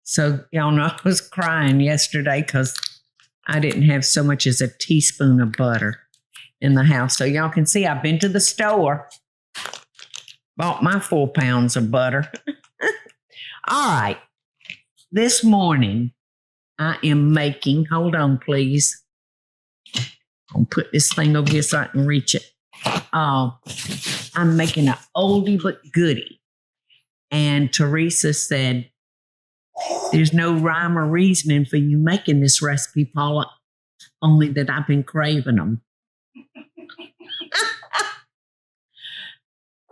So y'all know I was crying yesterday because I didn't have so much as a teaspoon of butter in the house. So y'all can see I've been to the store, bought my 4 pounds of butter. All right. This morning, I am making, hold on, please. I'll put this thing over here so I can reach it. I'm making an oldie but goodie. And Teresa said, there's no rhyme or reasoning for you making this recipe, Paula, only that I've been craving them.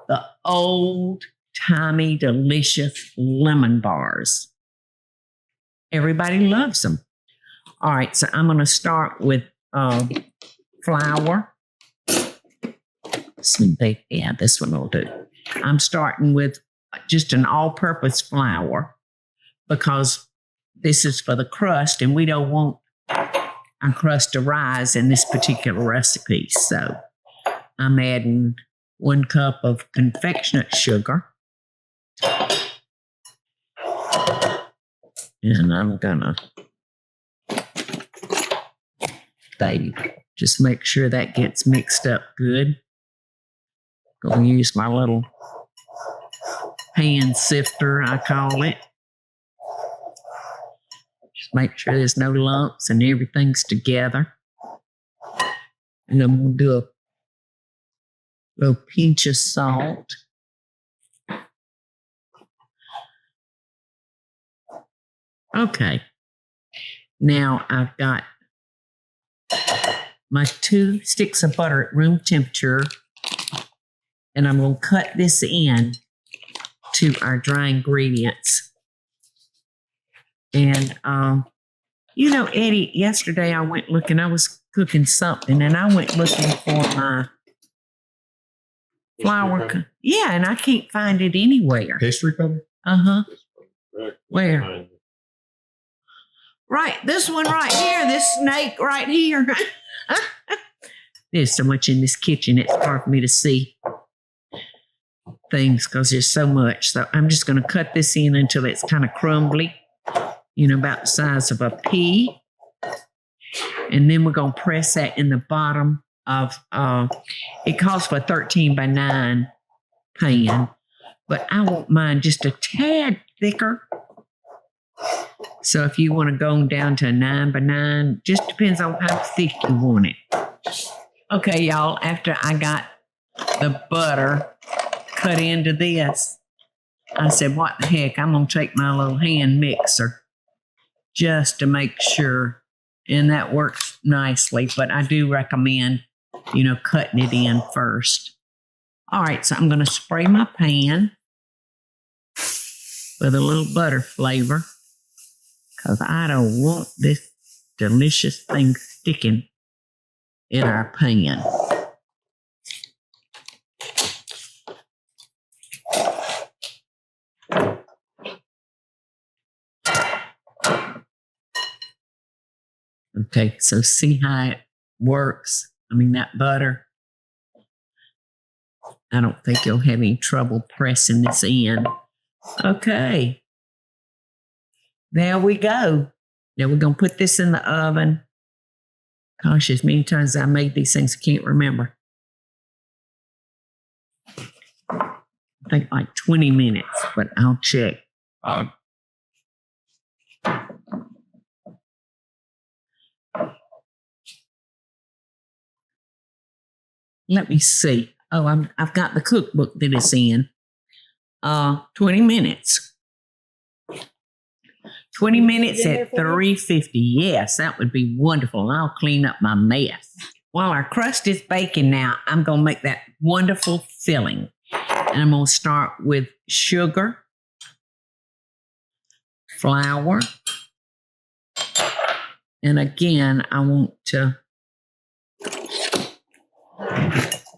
The old-timey, delicious lemon bars. Everybody loves them. All right, so I'm going to start with flour. Yeah, this one will do. I'm starting with just an all-purpose flour because this is for the crust, and we don't want our crust to rise in this particular recipe. So I'm adding 1 cup of confectionate sugar. And I'm gonna just make sure that gets mixed up good. Gonna use my little hand sifter, I call it. Just make sure there's no lumps and everything's together. And I'm gonna do a little pinch of salt. Okay. Now I've got my 2 sticks of butter at room temperature, and I'm going to cut this in to our dry ingredients. And, Eddie, yesterday I went looking, I was cooking something, and I went looking for my flour. Yeah, and I can't find it anywhere. Pastry cover? Uh-huh. Where? Right, this one right here, this snake right here. There's so much in this kitchen, it's hard for me to see things because there's so much. So I'm just going to cut this in until it's kind of crumbly, about the size of a pea. And then we're going to press that in the bottom of, it calls for a 13 by 9 pan, but I want mine just a tad thicker. So if you want to go down to a 9 by 9, just depends on how thick you want it. Okay, y'all, after I got the butter cut into this, I said, what the heck, I'm going to take my little hand mixer just to make sure. And that works nicely, but I do recommend, cutting it in first. All right, so I'm going to spray my pan with a little butter flavor because I don't want this delicious thing sticking in our pan. Okay, so see how it works? That butter. I don't think you'll have any trouble pressing this in. Okay. There we go. Now we're going to put this in the oven. Gosh, as many times as I made these things, I can't remember. I think like 20 minutes, but I'll check. Let me see. Oh, I've got the cookbook that it's in. 20 minutes. 20 minutes at 350. Yes, that would be wonderful. I'll clean up my mess. While our crust is baking now, I'm going to make that wonderful filling. And I'm going to start with sugar, flour, and again, I want to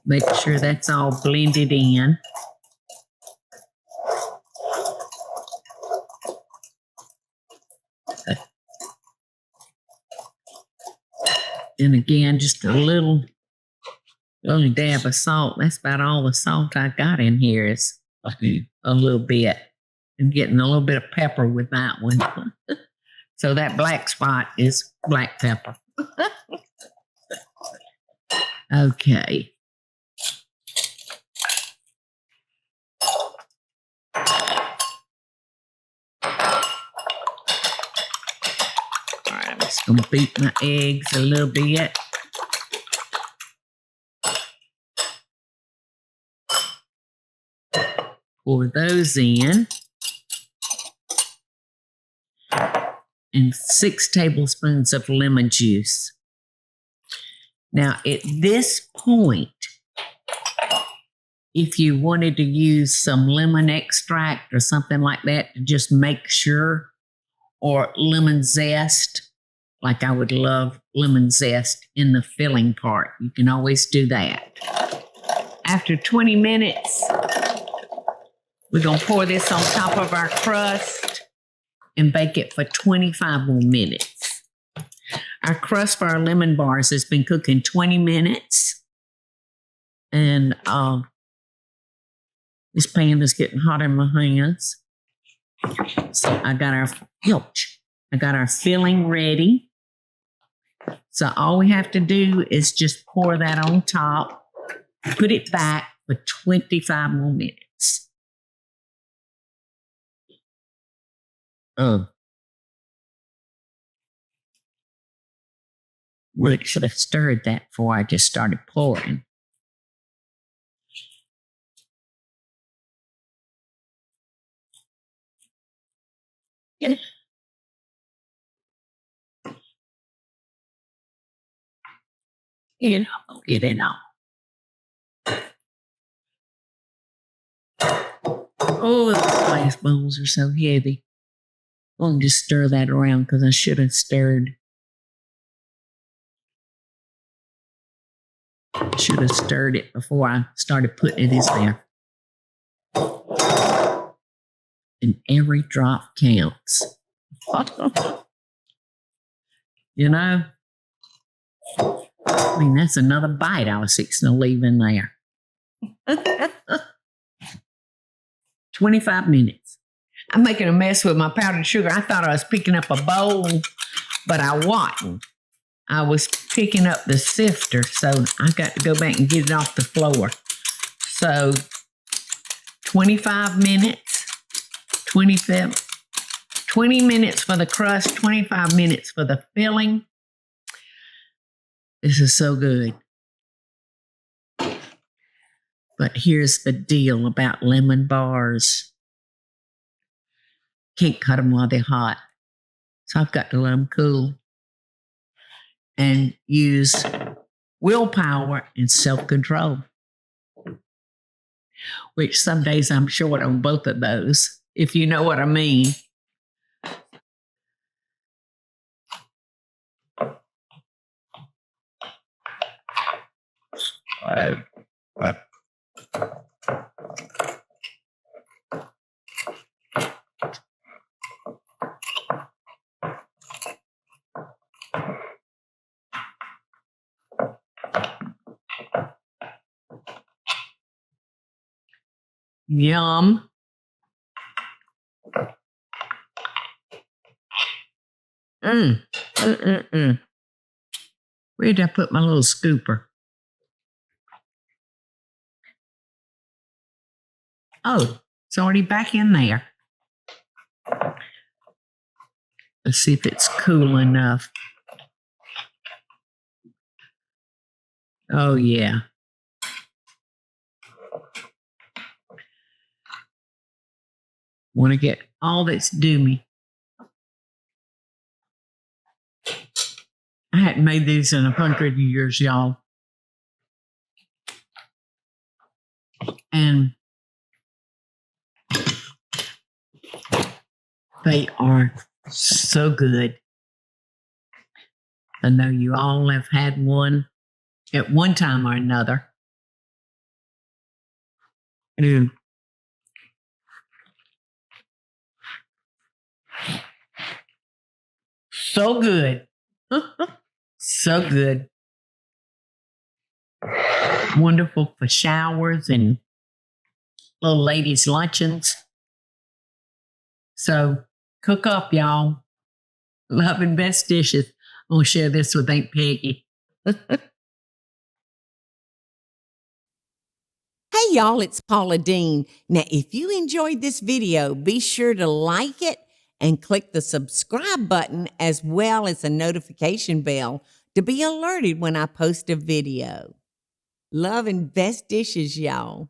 make sure that's all blended in. And again, just a little dab of salt. That's about all the salt I got in here is a little bit. I'm getting a little bit of pepper with that one. So that black spot is black pepper. Okay. All right, I'm just going to beat my eggs a little bit. Pour those in. And 6 tablespoons of lemon juice. Now, at this point, if you wanted to use some lemon extract or something like that to just make sure, or lemon zest, like I would love lemon zest in the filling part, you can always do that. After 20 minutes, we're going to pour this on top of our crust and bake it for 25 more minutes. Our crust for our lemon bars has been cooking 20 minutes. And this pan is getting hot in my hands. So I got our filling ready. So all we have to do is just pour that on top, put it back for 25 more minutes. Really should have stirred that before I just started pouring. Get it on. Oh, the glass bowls are so heavy. I'm going to just stir that around because I should have stirred. Should have stirred it before I started putting it in there. And every drop counts. You know? I mean, that's another bite I was fixing to leave in there. 25 minutes. I'm making a mess with my powdered sugar. I thought I was picking up a bowl, but I wasn't. I was picking up the sifter, so I got to go back and get it off the floor. So 25 minutes, 20 minutes for the crust, 25 minutes for the filling. This is so good. But here's the deal about lemon bars. Can't cut them while they're hot. So I've got to let them cool and use willpower and self-control, which some days I'm short on both of those, if you know what I mean. Yum. Where did I put my little scooper? Oh, it's already back in there. Let's see if it's cool enough. Oh, yeah. Want to get all that's due me. I hadn't made these in 100 years, y'all. And they are so good. I know you all have had one at one time or another. So good. So good. Wonderful for showers and little ladies' luncheons. So cook up, y'all. Love and best dishes. I'm going to share this with Aunt Peggy. Hey y'all, it's Paula Deen. Now, if you enjoyed this video, be sure to like it and click the subscribe button as well as the notification bell to be alerted when I post a video. Love and best dishes, y'all.